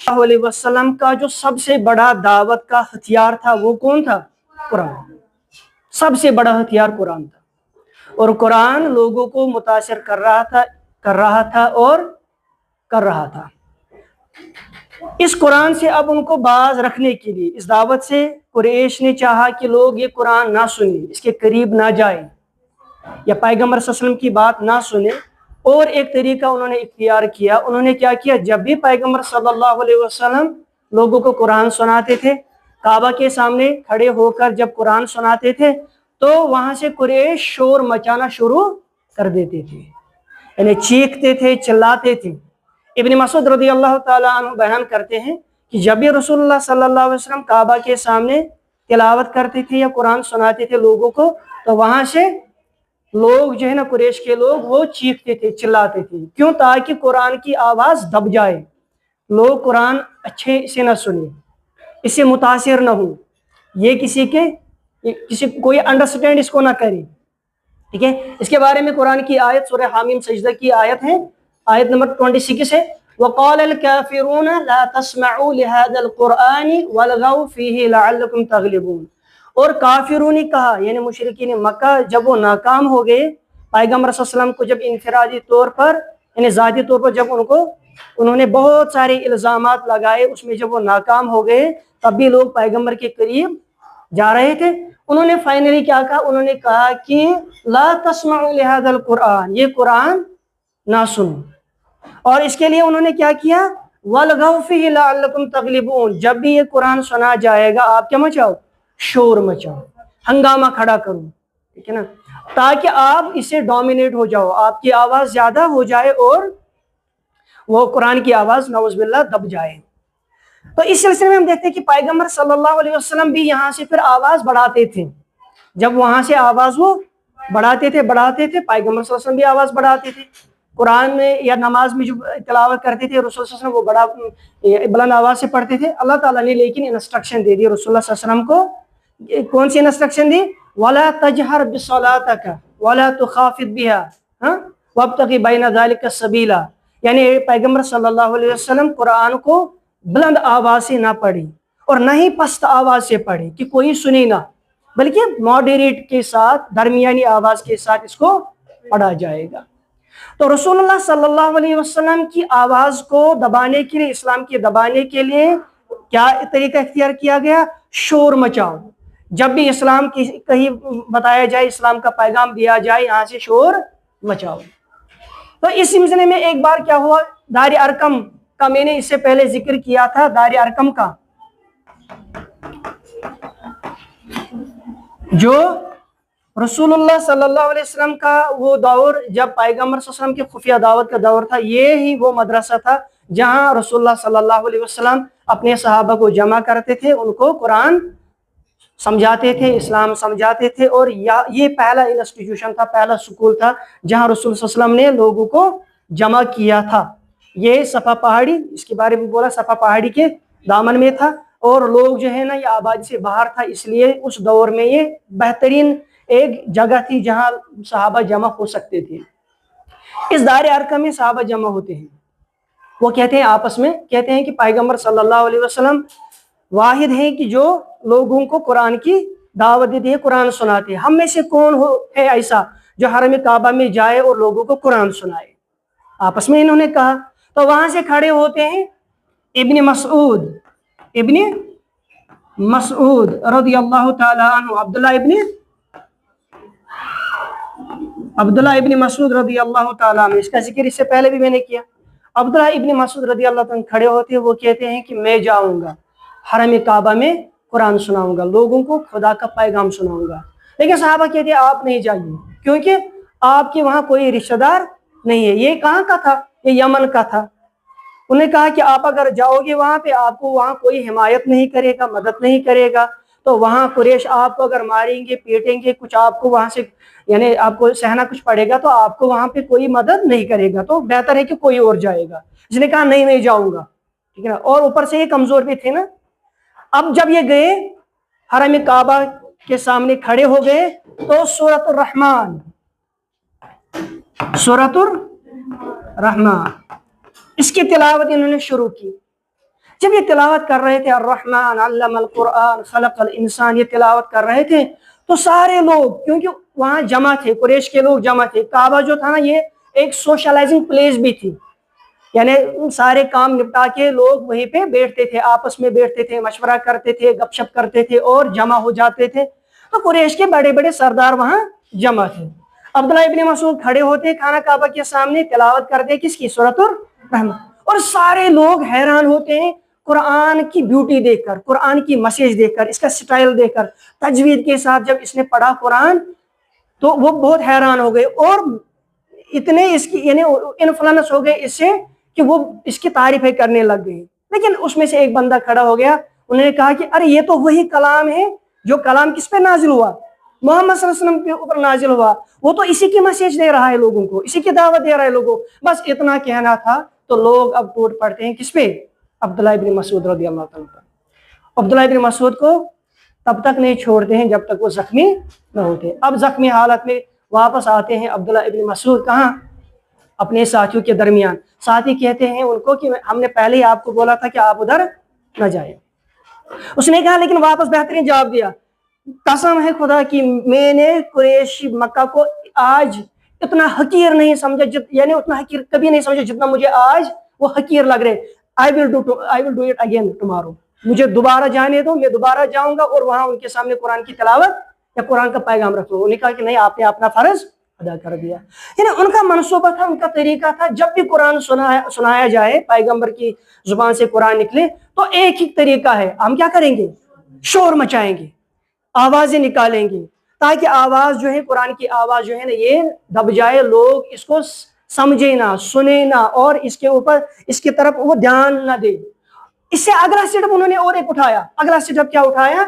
علیہ وسلم کا جو سب سے بڑا دعوت کا ہتھیار تھا وہ کون تھا؟ قرآن۔ سب سے بڑا ہتھیار قرآن تھا، اور قرآن لوگوں کو متاثر کر رہا تھا۔ اس قرآن سے اب ان کو باز رکھنے کے لیے اس دعوت سے قریش نے چاہا کہ لوگ یہ قرآن نہ سنیں، اس کے قریب نہ جائیں یا پیغمبر صلی اللہ علیہ وسلم کی بات نہ سنیں، اور ایک طریقہ انہوں نے اختیار کیا۔ انہوں نے کیا کیا؟ جب بھی پیغمبر صلی اللہ علیہ وسلم لوگوں کو قرآن سناتے تھے، کعبہ کے سامنے کھڑے ہو کر جب قرآن سناتے تھے تو وہاں سے قریش شور مچانا شروع کر دیتے تھے، یعنی چیختے تھے، چلاتے تھے۔ ابن مسعود رضی اللہ تعالیٰ عنہ بیان کرتے ہیں کہ جب بھی رسول اللہ صلی اللہ علیہ وسلم کعبہ کے سامنے تلاوت کرتے تھے یا قرآن سناتے تھے لوگوں کو، تو وہاں سے لوگ جو ہے نا، قریش کے لوگ، وہ چیختے تھے، چلاتے تھے۔ کیوں؟ تاکہ قرآن کی آواز دب جائے، لوگ قرآن اچھے سے نہ سنیں، اس سے متاثر نہ ہوں، یہ کسی کوئی انڈرسٹینڈ اس کو نہ کرے۔ ٹھیک ہے، اس کے بارے میں قرآن کی آیت سورہ حامیم سجدہ کی آیت ہے، آیت نمبر 26 ہے، وَقَالَ الْكَافِرُونَ لَا تَسْمَعُوا لِهَذَا الْقُرْآنِ وَالْغَوْا فِيهِ لَعَلَّكُمْ تَغْلِبُونَ۔ اور کافروں نے کہا، یعنی مشرکین مکہ، جب وہ ناکام ہو گئے پیغمبر صلی اللہ علیہ وسلم کو، جب انفرادی طور پر یعنی ذاتی طور پر جب انہوں نے بہت سارے الزامات لگائے، اس میں جب وہ ناکام ہو گئے تب بھی لوگ پیغمبر کے قریب جا رہے تھے۔ انہوں نے فائنلی کیا کہا؟ انہوں نے کہا کہ لا تسمعوا لهذا القرآن، یہ قرآن نہ سنو۔ اور اس کے لیے انہوں نے کیا کیا؟ وَالْغَوْا فِيهِ لَعَلَّكُمْ تَغْلِبُونَ، جب بھی یہ قرآن سنا جائے گا آپ کیا مچاؤ؟ شور مچاؤ، ہنگامہ کھڑا کرو، ٹھیک ہے نا، تاکہ آپ اسے ڈومینیٹ ہو جاؤ، آپ کی آواز زیادہ ہو جائے اور وہ قرآن کی آواز نعوذ باللہ دب جائے۔ تو اس سلسلے میں ہم دیکھتے ہیں کہ پیغمبر صلی اللہ علیہ وسلم بھی یہاں سے پھر آواز بڑھاتے تھے، جب وہاں سے آواز وہ بڑھاتے تھے پیغمبر صلی اللہ علیہ وسلم بھی آواز بڑھاتے تھے۔ قرآن میں یا نماز میں جو تلاوت کرتے تھے رسول صلی اللہ علیہ وسلم، وہ بڑا بلند آواز سے پڑھتے تھے۔ اللہ تعالیٰ نے لیکن انسٹرکشن دے دی رسول اللہ صلی اللہ علیہ وسلم کو، کون سی انسٹرکشن دی؟ وَلَا تَجْهَرْ بِصَلَاتَكَ وَلَا تُخَافِتْ بِهَا وَابْتَغِ بَيْنَ ذَلِكَ السَّبِيلَ، یعنی پیغمبر صلی اللہ علیہ وسلم قرآن کو بلند آواز سے نہ پڑھی اور نہ ہی پست آواز سے پڑھی کہ کوئی سنے نہ، بلکہ ماڈریٹ کے ساتھ، درمیانی آواز کے ساتھ اس کو پڑھا جائے گا۔ تو رسول اللہ صلی اللہ علیہ وسلم کی آواز کو دبانے کے لیے، اسلام کے دبانے کے لیے کیا طریقہ اختیار کیا گیا؟ شور مچاؤ، جب بھی اسلام کی کہیں بتایا جائے، اسلام کا پیغام دیا جائے، یہاں سے شور مچاؤ۔ تو اس سلسلے میں ایک بار کیا ہوا، دار ارقم کا میں نے اس سے پہلے ذکر کیا تھا، دار ارقم کا جو رسول اللہ صلی اللہ علیہ وسلم کا وہ دور، جب پیغمبر صلی اللہ علیہ وسلم کے خفیہ دعوت کا دور تھا، یہ ہی وہ مدرسہ تھا جہاں رسول اللہ صلی اللہ علیہ وسلم اپنے صحابہ کو جمع کرتے تھے، ان کو قرآن سمجھاتے تھے، اسلام سمجھاتے تھے، اور یہ پہلا انسٹیٹیوشن تھا، پہلا سکول تھا جہاں رسول صلی اللہ علیہ وسلم نے لوگوں کو جمع کیا تھا۔ یہ صفا پہاڑی، اس کے بارے میں بولا، صفا پہاڑی کے دامن میں تھا، اور لوگ جو ہے نا یہ آبادی سے باہر تھا، اس لیے اس دور میں یہ بہترین ایک جگہ تھی جہاں صحابہ جمع ہو سکتے تھے۔ اس دار ارقم میں صحابہ جمع ہوتے ہیں، وہ کہتے ہیں آپس میں، کہتے ہیں کہ پیغمبر صلی اللہ علیہ وسلم واحد ہیں کہ جو لوگوں کو قرآن کی دعوت دیتے ہیں، قرآن سناتے ہیں، ہم میں سے کون ہے ایسا جو حرم کعبہ میں جائے اور لوگوں کو قرآن سنائے؟ آپس میں انہوں نے کہا۔ تو وہاں سے کھڑے ہوتے ہیں ابن مسعود رضی اللہ تعالی عنہ، عبداللہ ابن مسعود رضی اللہ تعالیٰ عنہ، اس کا ذکر اس سے پہلے بھی میں نے کیا۔ عبداللہ ابن مسعود رضی اللہ تعالیٰ عنہ کھڑے ہوتے ہیں، وہ کہتے ہیں کہ میں جاؤں گا حرم کعبہ میں، قرآن سناؤں گا، لوگوں کو خدا کا پیغام سناؤں گا۔ لیکن صحابہ کہتے ہیں آپ نہیں جائیے، کیونکہ آپ کے وہاں کوئی رشتہ دار نہیں ہے۔ یہ کہاں کا تھا؟ یہ یمن کا تھا۔ انہوں نے کہا کہ آپ اگر جاؤ گے وہاں پہ، آپ کو وہاں کوئی حمایت نہیں کرے گا، مدد نہیں کرے گا، تو وہاں قریش آپ کو اگر ماریں گے، پیٹیں گے، کچھ آپ کو وہاں سے یعنی آپ کو سہنا کچھ پڑے گا، تو آپ کو وہاں پہ کوئی مدد نہیں کرے گا، تو بہتر ہے کہ کوئی اور جائے گا۔ اس نے کہا نہیں، میں جاؤں گا، ٹھیک ہے نا، اور اوپر سے یہ کمزور بھی تھے نا۔ اب جب یہ گئے حرم کعبہ کے سامنے کھڑے ہو گئے، تو سورۃ الرحمن اس کی تلاوت انہوں نے شروع کی۔ جب یہ تلاوت کر رہے تھے الرحمن علم القرآن خلق الانسان، یہ تلاوت کر رہے تھے تو سارے لوگ، کیونکہ وہاں جمع تھے، قریش کے لوگ جمع تھے، کعبہ جو تھا نا یہ ایک سوشلائزنگ پلیس بھی تھی، یعنی سارے کام نپٹا کے لوگ وہیں پہ بیٹھتے تھے، آپس میں بیٹھتے تھے، مشورہ کرتے تھے، گپ شپ کرتے تھے اور جمع ہو جاتے تھے. تو قریش کے بڑے بڑے سردار وہاں جمع تھے. عبداللہ ابن مسعود کھڑے ہوتے خانہ کعبہ کے سامنے، تلاوت کرتے کس کی؟ سورۃ الرحمن. اور سارے لوگ حیران ہوتے ہیں قرآن کی بیوٹی دیکھ کر، قرآن کی مسیج دیکھ کر، اس کا سٹائل دیکھ کر، تجوید کے ساتھ جب اس نے پڑھا قرآن تو وہ بہت حیران ہو گئے اور اتنے اس کی یعنی انفلوئنس ہو گئے اس سے کہ وہ اس کی تعریفیں کرنے لگ گئے. لیکن اس میں سے ایک بندہ کھڑا ہو گیا، انہوں نے کہا کہ ارے یہ تو وہی کلام ہے جو کلام کس پہ نازل ہوا؟ محمد صلی اللہ علیہ وسلم کے اوپر نازل ہوا. وہ تو اسی کی میسج دے رہا ہے لوگوں کو، اسی کی دعوت دے رہا ہے لوگوں. بس اتنا کہنا تھا تو لوگ اب ٹوٹ پڑتے ہیں کس پہ؟ عبداللہ ابن مسعود رضی اللہ تعالیٰ عنہ. عبداللہ ابن مسعود کو تب تک نہیں چھوڑتے ہیں جب تک وہ زخمی نہ ہوتے. اب زخمی حالت میں واپس آتے ہیں عبداللہ ابن مسعود کہاں؟ اپنے ساتھیوں کے درمیان. ساتھی کہتے ہیں ان کو کہ ہم نے پہلے ہی آپ کو بولا تھا کہ آپ ادھر نہ جائیں. اس نے کہا لیکن واپس بہترین جواب دیا، قسم ہے خدا کی میں نے قریش مکہ کو آج اتنا حقیر نہیں سمجھا، یعنی اتنا حقیر کبھی نہیں سمجھا جتنا مجھے آج وہ حقیر لگ رہے. I will do it again tomorrow. مجھے دوبارہ جانے دو، میں دوبارہ جاؤں گا اور وہاں ان کے سامنے قرآن کی تلاوت یا قرآن کا پیغام رکھوں. انہوں نے کہا کہ نہیں، آپ نے اپنا فرض ادا کر دیا. یعنی ان کا منصوبہ تھا، ان کا طریقہ تھا، جب بھی قرآن سنایا جائے، پیغمبر کی زبان سے قرآن نکلے تو ایک ہی طریقہ ہے، ہم کیا کریں گے؟ شور مچائیں گے، آوازیں نکالیں گے تاکہ آواز جو ہے قرآن کی آواز جو ہے نا یہ دب جائے، لوگ اس کو سمجھے نہ، سنے نہ اور اس کے اوپر اس کی طرف وہ دھیان نہ دے. اس سے اگلا سٹیپ انہوں نے اور ایک اٹھایا. اگلا سٹیپ کیا اٹھایا؟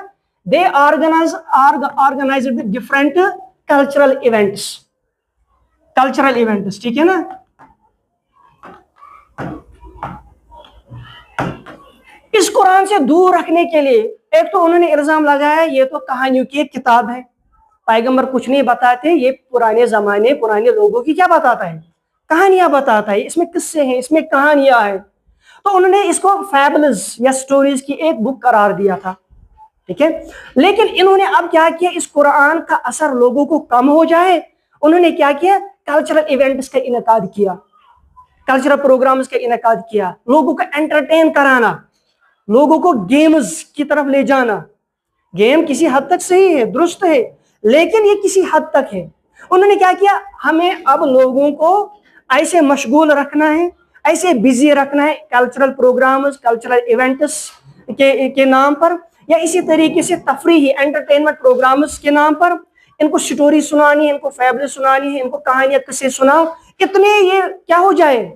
دے آرگنائزڈ ڈفرینٹ کلچرل ایونٹس. ٹھیک ہے نا؟ اس قرآن سے دور رکھنے کے لیے ایک تو انہوں نے الزام لگایا یہ تو کہانیوں کی ایک کتاب ہے، پیغمبر کچھ نہیں بتاتے، یہ پرانے زمانے پرانے لوگوں کی کیا بتاتا ہے؟ کہانیاں بتاتا ہے، اس میں قصے ہیں، اس میں کہانیاں ہیں. تو انہوں نے اس کو فیبلز یا سٹوریز کی ایک بک قرار دیا تھا. ٹھیک ہے، لیکن انہوں نے اب کیا کیا، اس قرآن کا اثر لوگوں کو کم ہو جائے، انہوں نے کیا کیا؟ کلچرل ایونٹس کا انعقاد کیا، کلچرل پروگرامز کا انعقاد کیا، لوگوں کو انٹرٹین کرانا، لوگوں کو گیمز کی طرف لے جانا. گیم کسی حد تک صحیح ہے، درست ہے، لیکن یہ کسی حد تک ہے. انہوں نے کیا کیا؟ ہمیں اب لوگوں کو ایسے مشغول رکھنا ہے، ایسے بزی رکھنا ہے کلچرل پروگرامز، کلچرل ایونٹس کے نام پر، یا اسی طریقے سے تفریحی انٹرٹینمنٹ پروگرامز کے نام پر ان کو سٹوری سنانی ہے، ان کو فیبل سنانی ہے، ان کو کہانیاں قصے سناؤ. اتنے یہ کیا ہو جائے،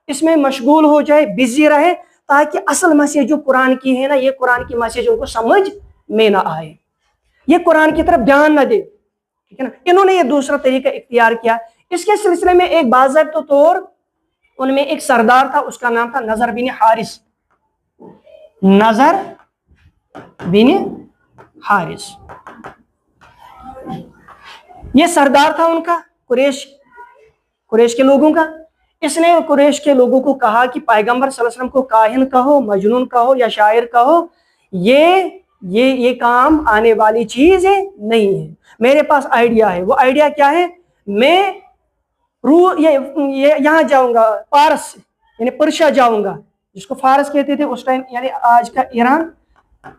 اس میں مشغول ہو جائے، بزی رہے، تاکہ اصل میسج جو قرآن کی ہے نا، یہ قرآن کی میسج ان کو سمجھ میں نہ آئے، یہ قرآن کی طرف دھیان نہ دے. ٹھیک ہے نا؟ انہوں نے یہ دوسرا طریقہ اختیار کیا. اس کے سلسلے میں ایک باضابطہ طور ان میں ایک سردار تھا، اس کا نام تھا نضر بن حارث. نضر بن حارث یہ سردار تھا ان کا، قریش کے لوگوں کا. اس نے قریش کے لوگوں کو کہا کہ پیغمبر صلی اللہ علیہ وسلم کو کاہن کہو، مجنون کہو یا شاعر کہو، یہ کام آنے والی چیز ہے نہیں ہے. میرے پاس آئیڈیا ہے. وہ آئیڈیا کیا ہے؟ میں یہاں جاؤں گا، پارس یعنی پرشیا جاؤں گا، جس کو فارس کہتے تھے اس ٹائم، یعنی آج کا ایران.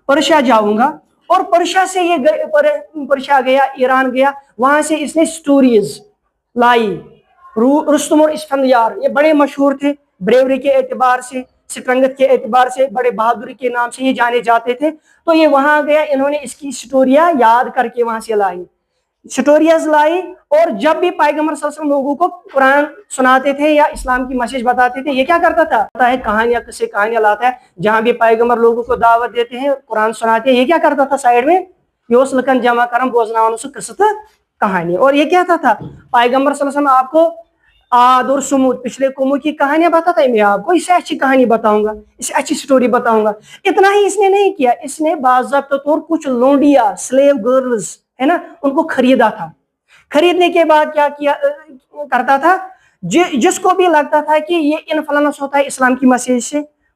پرشیا جاؤں گا اور پرشیا سے یہ پرشیا گیا، ایران گیا، وہاں سے اس نے سٹوریز لائی. رستم اور اسفندیار یہ بڑے مشہور تھے، بریوری کے اعتبار سے، سٹرنگت کے اعتبار سے، بڑے بہادری کے نام سے یہ جانے جاتے تھے. تو یہ وہاں گیا، انہوں نے اس کی سٹوریاں یاد کر کے وہاں سے لائی، سٹوریز لائی. اور جب بھی پیغمبر صلی اللہ علیہ وسلم لوگوں کو قرآن سناتے تھے یا اسلام کی میسج بتاتے تھے، یہ کیا کرتا تھا؟ کہانیاں قصے کہانیاں لاتا ہے. جہاں بھی پیغمبر لوگوں کو دعوت دیتے ہیں، قرآن سناتے ہیں، یہ کیا کرتا تھا؟ سائیڈ میں یہ لکن جمع کرم بوزناون سے قصت کہانی. اور یہ کہتا تھا پیغمبر صلی اللہ علیہ وسلم آپ کو عاد اور سمود پچھلے قوموں کی کہانیاں بتاتا ہے، میں آپ کو اس سے اچھی کہانی بتاؤں گا، اس سے اچھی سٹوری بتاؤں گا. اتنا ہی اس نے نہیں کیا، اس نے باضابطہ طور کچھ لونڈیا، سلیو گرلز ہے نا، ان کو خریدا تھا. خریدنے کے بعد کیا کرتا تھا؟ جس کو بھی لگتا تھا کہ یہ انفلوئنس ہوتا ہے اسلام کی میسج سے،